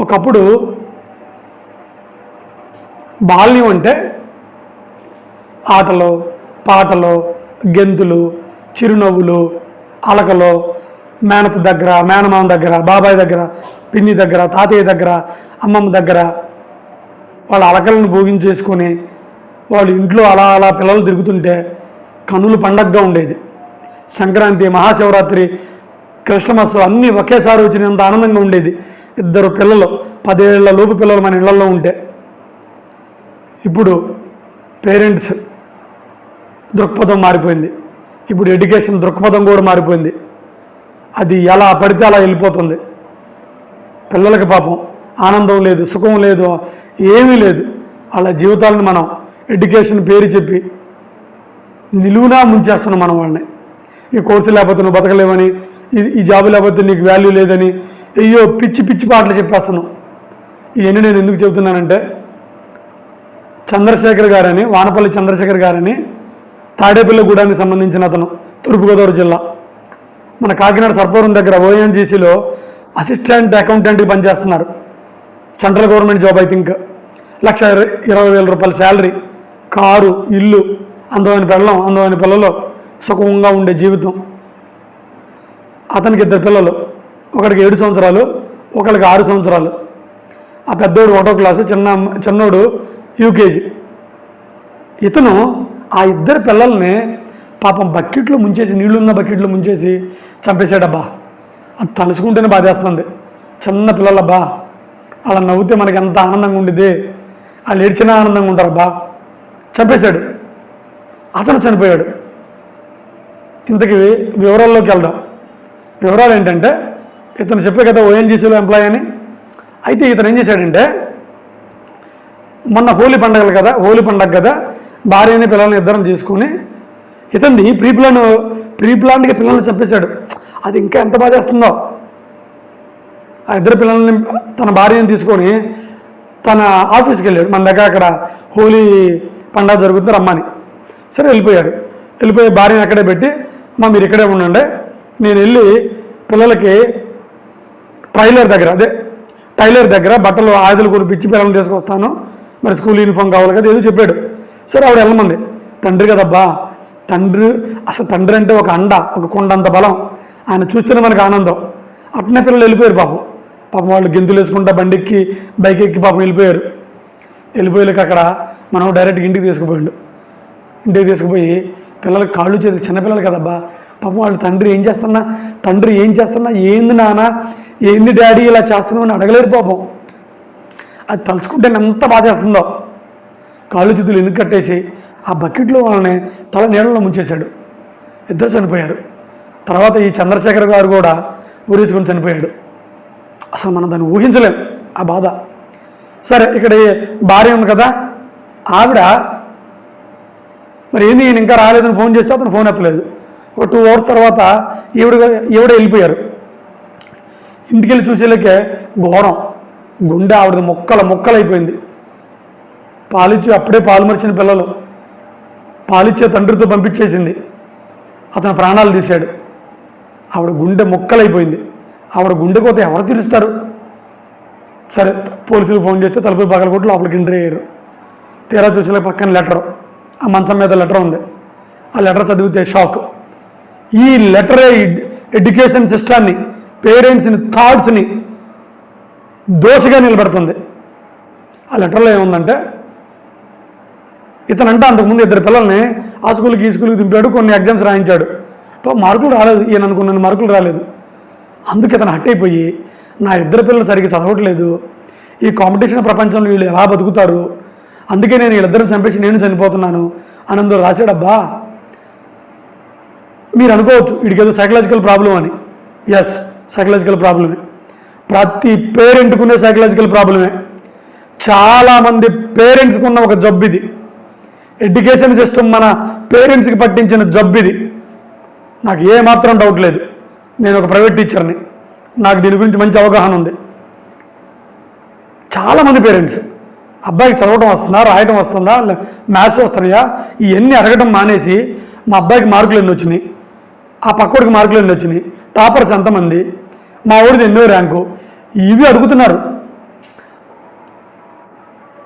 ఒకప్పుడు బాల్యం అంటే ఆటలు, పాటలు, గెంతులు, చిరునవ్వులు, అలకలు, మేనత దగ్గర, మేనమామ దగ్గర, బాబాయ్ దగ్గర, పిన్ని దగ్గర, తాతయ్య దగ్గర, అమ్మమ్మ దగ్గర వాళ్ళ అలకలను భోగించేసుకొని వాళ్ళు ఇంట్లో అలా అలా పిల్లలు తిరుగుతుంటే కనులు పండగగా ఉండేది. సంక్రాంతి, మహాశివరాత్రి, క్రిస్టమస్ అన్నీ ఒకేసారి వచ్చినంత ఆనందంగా ఉండేది. ఇద్దరు పిల్లలు 10 ఏళ్ల లోపు పిల్లలు మన ఇళ్లలో ఉంటే. ఇప్పుడు పేరెంట్స్ దృక్పథం మారిపోయింది. ఇప్పుడు ఎడ్యుకేషన్ దృక్పథం కూడా మారిపోయింది. అది ఎలా పడితే అలా వెళ్ళిపోతుంది. పిల్లలకి పాపం ఆనందం లేదు, సుఖం లేదు, ఏమీ లేదు. వాళ్ళ జీవితాలను మనం ఎడ్యుకేషన్ పేరు చెప్పి నిలువునా ముంచేస్తున్నాం మనం వాళ్ళని. ఈ కోర్సు లేకపోతే నువ్వు బతకలేవని, ఈ జాబు లేకపోతే నీకు వాల్యూ లేదని, అయ్యో పిచ్చి పిచ్చి పాటలు చెప్పేస్తున్నాం. ఇవన్నీ నేను ఎందుకు చెబుతున్నానంటే, చంద్రశేఖర్ గారని, వానపల్లి చంద్రశేఖర్ గారని తాడేపల్లిగూడానికి సంబంధించిన అతను, తూర్పుగోదావరి జిల్లా, మన కాకినాడ సర్పవరం దగ్గర ఓఎన్జీసీలో అసిస్టెంట్ అకౌంటెంట్కి పనిచేస్తున్నారు. Central government job, I think. 1,20,000 రూపాయల శాలరీ, కారు, ఇల్లు, అందమైన పెళ్ళం, అందమైన పిల్లలు, సుఖంగా ఉండే జీవితం. అతనికి 2 పిల్లలు, ఒకడికి 7 సంవత్సరాలు, ఒకడికి 6 సంవత్సరాలు. ఆ పెద్దోడు 1వ క్లాసు, చిన్నోడు యూకేజీ. ఇతను ఆ 2 పిల్లల్ని పాపం బకెట్లో ముంచేసి, నీళ్లున్న బకెట్లో ముంచేసి చంపేశాడబ్బా. అది తలుచుకుంటేనే బాధేస్తుంది. చిన్న పిల్లలబ్బా, అలా నవ్వుతే మనకి ఎంత ఆనందంగా ఉండేది, వాళ్ళు ఏడ్చినా ఆనందంగా ఉంటారబ్బా. చంపేశాడు. అతను చనిపోయాడు. ఇంతకీ వివరాల్లోకి వెళ్దాం. వివరాలు ఏంటంటే, ఇతను చెప్పే కదా ఓఎన్జీసీలో ఎంప్లాయ్ అని. అయితే ఇతను ఏం చేశాడంటే, మొన్న హోలీ పండగ కదా, భార్యని పిల్లల్ని ఇద్దరం తీసుకొని ఇతనిది ప్రీప్లాన్డ్గా పిల్లల్ని చంపేశాడు. అది ఇంకా ఎంత బాధ చేస్తుందో. ఆ 2 పిల్లల్ని, తన భార్యని తీసుకొని తన ఆఫీస్కి వెళ్ళాడు. మన దగ్గర అక్కడ హోలీ పండగ జరుగుతుంది రమ్మని. సరే వెళ్ళిపోయి భార్యని అక్కడే పెట్టి, మీరు ఇక్కడే ఉండండి, నేను వెళ్ళి పిల్లలకి టైలర్ దగ్గర బట్టలు ఆయుధాలు కొనిపించి పిల్లల్ని తీసుకొస్తాను, మరి స్కూల్ యూనిఫామ్ కావాలి కదా, ఏదో చెప్పాడు. సరే ఆవిడ వెళ్ళమంది. తండ్రి కదబ్బా, అసలు తండ్రి అంటే ఒక అండ, ఒక కొండంత బలం. ఆయన చూస్తేనే మనకు ఆనందం. అట్నే పిల్లలు వెళ్ళిపోయారు. పాపం వాళ్ళు గెంతులు వేసుకుంటా బండికి, బైక్ ఎక్కి పాపం వెళ్ళిపోయాక అక్కడ మనం డైరెక్ట్గా ఇంటికి తీసుకుపోయి పిల్లలకి కాళ్ళు చేతులు, చిన్నపిల్లలు కదబ్బా, పాపం వాళ్ళు తండ్రి ఏం చేస్తున్నా, ఏంది నాన్న, ఏంది డాడీ ఇలా చేస్తున్నామని అడగలేరు పాపం. అది తలుచుకుంటే ఎంత బాధ చేస్తుందో. కాళ్ళు చేతులు ఎందుకు కట్టేసి ఆ బకెట్లో వాళ్ళని తల నీళ్ళలో ముంచేశాడు. 2 చనిపోయారు. తర్వాత ఈ చంద్రశేఖర్ గారు కూడా ఊరేసుకొని చనిపోయాడు. అసలు మనం దాన్ని ఊహించలేం ఆ బాధ. సరే, ఇక్కడ భార్య ఉంది కదా, ఆవిడ మరి ఏంది ఈయన ఇంకా రాలేదని ఫోన్ చేస్తే అతను ఫోన్ ఎత్తలేదు. ఒక 2 అవర్స్ తర్వాత ఈవిడ వెళ్ళిపోయారు. ఇంటికి వెళ్ళి చూసేలకే ఘోరం. గుండె ఆవిడ ముక్కలైపోయింది. అప్పుడే పాలు మరిచిన పిల్లలు, పాలిచ్చే తండ్రితో పంపించేసింది. అతను ప్రాణాలు తీశాడు. ఆవిడ గుండె ముక్కలైపోయింది. ఆవిడ గుండె కోత ఎవరు తీరుస్తారు? సరే, పోలీసులకు ఫోన్ చేస్తే తలుపు పగలగొట్టి లోపలికి ఎంట్రీ అయ్యారు. తీరా చూసేలా పక్కన లెటర్, ఆ మంచం మీద లెటర్ ఉంది. ఆ లెటర్ చదివితే షాక్. ఈ లెటరే ఎడ్యుకేషన్ సిస్టాన్ని, పేరెంట్స్ని, థాట్స్ని దోషగా నిలబెడుతుంది. ఆ లెటర్లో ఏముందంటే, ఇతనంటే అంతకుముందు 2 పిల్లల్ని ఆ స్కూల్కి ఈ స్కూల్కి దింపాడు, కొన్ని ఎగ్జామ్స్ రాయించాడు. మార్కులు రాలేదు, ఈయన అనుకున్న మార్కులు రాలేదు. అందుకే ఇతను హట్ అయిపోయి, నా 2 పిల్లలు సరిగ్గా చదవట్లేదు, ఈ కాంపిటీషన్ ప్రపంచంలో వీళ్ళు ఎలా బతుకుతారు, అందుకే నేను వీళ్ళిద్దరిని చంపేసి నేను చనిపోతున్నాను అని అందులో రాశాడబ్బా. మీరు అనుకోవచ్చు వీడికి ఏదో సైకలాజికల్ ప్రాబ్లం అని. ఎస్, సైకలాజికల్ ప్రాబ్లమే. ప్రతి పేరెంట్కునే సైకలాజికల్ ప్రాబ్లమే. చాలామంది పేరెంట్స్కి ఉన్న ఒక జబ్బు ఇది. ఎడ్యుకేషన్ సిస్టమ్ మన పేరెంట్స్కి పట్టించిన జబ్బు ఇది. నాకు ఏమాత్రం డౌట్ లేదు. నేను ఒక ప్రైవేట్ టీచర్ని, నాకు దీని గురించి మంచి అవగాహన ఉంది. చాలామంది పేరెంట్స్ అబ్బాయికి చదవడం వస్తుందా, రాయడం వస్తుందా, మ్యాథ్స్ వస్తున్నాయా, ఇవన్నీ అడగడం మానేసి మా అబ్బాయికి మార్కులు ఎన్ని వచ్చినాయి, ఆ పక్కోడికి మార్కులు ఎన్ని వచ్చినాయి, టాపర్స్ ఎంతమంది, మా ఊడిది ఎన్నో ర్యాంకు, ఇవి అడుగుతున్నారు.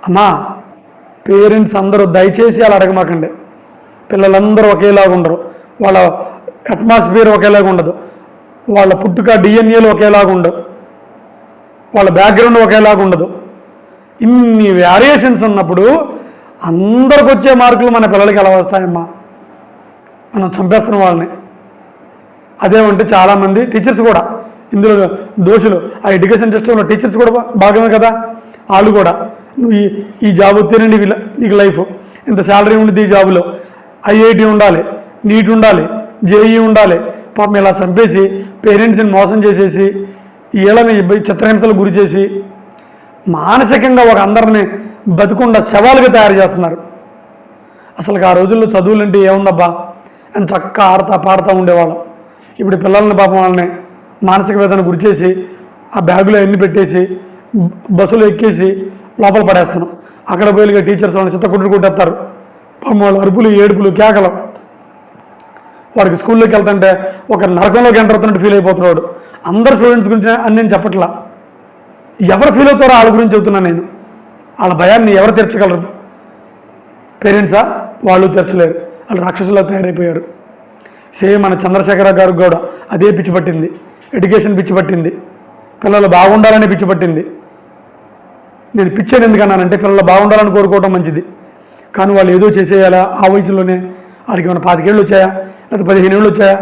అమ్మా, పేరెంట్స్ అందరూ దయచేసి అలా అడగమాకండి. పిల్లలందరూ ఒకేలాగా ఉండరు, వాళ్ళ అట్మాస్ఫియర్ ఒకేలాగా ఉండదు, వాళ్ళ పుట్టుక డిఎన్ఏలు ఒకేలాగా ఉండవు, వాళ్ళ బ్యాక్గ్రౌండ్ ఒకేలాగా ఉండదు. ఇన్ని వేరియేషన్స్ ఉన్నప్పుడు అందరికి వచ్చే మార్కులు మన పిల్లలకి ఎలా వస్తాయమ్మా? మనం చంపేస్తున్నాం వాళ్ళని. అదేమంటే చాలామంది టీచర్స్ కూడా ఇందులో దోషులు. ఆ ఎడ్యుకేషన్ సిస్టంలో టీచర్స్ కూడా భాగమే కదా. వాళ్ళు కూడా నువ్వు ఈ జాబ్ వస్తేనే నీకు లైఫ్, ఇంత శాలరీ ఉండేది, ఈ జాబులో ఐఐటి ఉండాలి, నీట్ ఉండాలి, జేఈ ఉండాలి. పాపం ఇలా చంపేసి పేరెంట్స్ని మోసం చేసేసి వీళ్ళని చిత్రహింసలకు గురి చేసి మానసికంగా ఒక అందరిని బతికుండా శవాలుగా తయారు చేస్తున్నారు. అసలు ఆ రోజుల్లో చదువులు అంటే ఏముందబ్బా అని చక్కగా ఆడతా పాడుతూ ఉండేవాళ్ళం. ఇప్పుడు పిల్లల్ని పాపం వాళ్ళని మానసిక వేదన గురి చేసి ఆ బ్యాగులో ఎన్ని పెట్టేసి బస్సులో ఎక్కేసి లోపల పడేస్తున్నాం. అక్కడ పోయిగా టీచర్స్ వాళ్ళని చిత్త కుట్టు కొట్టేస్తారు. పాపం వాళ్ళు అరుపులు, ఏడుపులు, కేకలు. వాడికి స్కూల్లోకి వెళ్తుంటే ఒక నరకంలోకి ఎంటర్ అవుతున్నట్టు ఫీల్ అయిపోతున్నాడు. అందరు స్టూడెంట్స్ గురించి అని నేను చెప్పట్లా, ఎవరు ఫీల్ అవుతారో వాళ్ళ గురించి చెబుతున్నాను నేను. వాళ్ళ భయాన్ని ఎవరు తీర్చగలరు? పేరెంట్సా? వాళ్ళు తీర్చలేరు, వాళ్ళు రాక్షసులా తయారైపోయారు. సేమ్ మన చంద్రశేఖర గారికి కూడా అదే పిచ్చి పట్టింది, ఎడ్యుకేషన్ పిచ్చి పట్టింది, పిల్లలు బాగుండాలని పిచ్చి పట్టింది. నేను పిచ్చాను ఎందుకన్నానంటే పిల్లలు బాగుండాలని కోరుకోవడం మంచిది, కానీ వాళ్ళు ఏదో చేసేయాలా ఆ వయసులోనే. వాడికి ఏమైనా 25 ఏళ్ళు వచ్చాయా లేదా 15 ఏళ్ళు వచ్చాయా?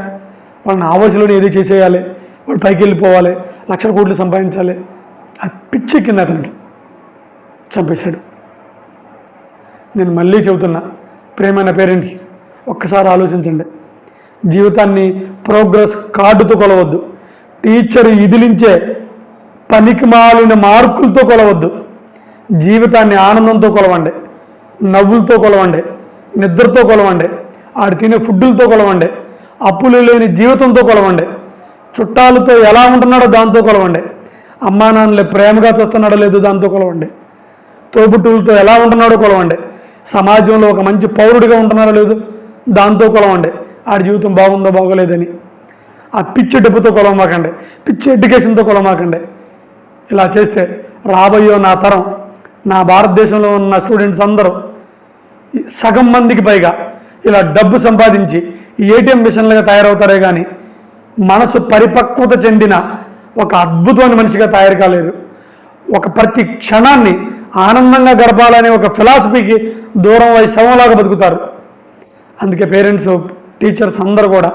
వాళ్ళని ఆ వయసులోనే ఏదో చేసేయాలి, వాళ్ళు పైకి వెళ్ళిపోవాలి, లక్షల కోట్లు సంపాదించాలి. ఆ పిచ్చి కింద అతనికి చంపేశాడు. నేను మళ్ళీ చెబుతున్నా, ప్రేమైన పేరెంట్స్ ఒక్కసారి ఆలోచించండి. జీవితాన్ని ప్రోగ్రెస్ కార్డుతో కొలవద్దు, టీచర్ ఇదిలించే పనికిమాలిన మార్కులతో కొలవద్దు. జీవితాన్ని ఆనందంతో కొలవండి, నవ్వులతో కొలవండి, నిద్రతో కొలవండి, ఆడు తినే ఫుడ్డులతో కొలవండి, అప్పులు లేని జీవితంతో కొలవండి, చుట్టాలతో ఎలా ఉంటున్నాడో దాంతో కొలవండి, అమ్మా నాన్నలే ప్రేమగా చూస్తున్నాడో లేదో దాంతో కొలవండి, తోబుట్టువులతో ఎలా ఉంటున్నాడో కొలవండి, సమాజంలో ఒక మంచి పౌరుడిగా ఉంటున్నాడో లేదో దాంతో కొలవండి. ఆడి జీవితం బాగుందో బాగోలేదని. ఆ పిచ్చి డబ్బుతో కొలవమాకండి, పిచ్చి ఎడ్యుకేషన్తో కొలవమాకండి. ఇలా చేస్తే రాబోయే నా తరం, నా భారతదేశంలో ఉన్న స్టూడెంట్స్ అందరూ సగం మందికి పైగా ఇలా డబ్బు సంపాదించి ఏటీఎం మిషన్లుగా తయారవుతారే కానీ మనసు పరిపక్వత చెందిన ఒక అద్భుతమైన మనిషిగా తయారు కాలేరు. ఒక ప్రతి క్షణాన్ని ఆనందంగా గడపాలనే ఒక ఫిలాసఫీకి దూరం అయి శవంలాగా బతుకుతారు. అందుకే పేరెంట్స్, టీచర్స్ అందరూ కూడా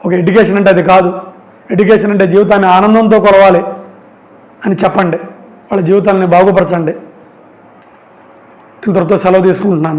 ఒక ఎడ్యుకేషన్ అంటే అది కాదు, ఎడ్యుకేషన్ అంటే జీవితాన్ని ఆనందంతో కొలవాలి అని చెప్పండి, వాళ్ళ జీవితాన్ని బాగుపరచండి. ఇంతటితో సెలవు తీసుకుంటున్నాను.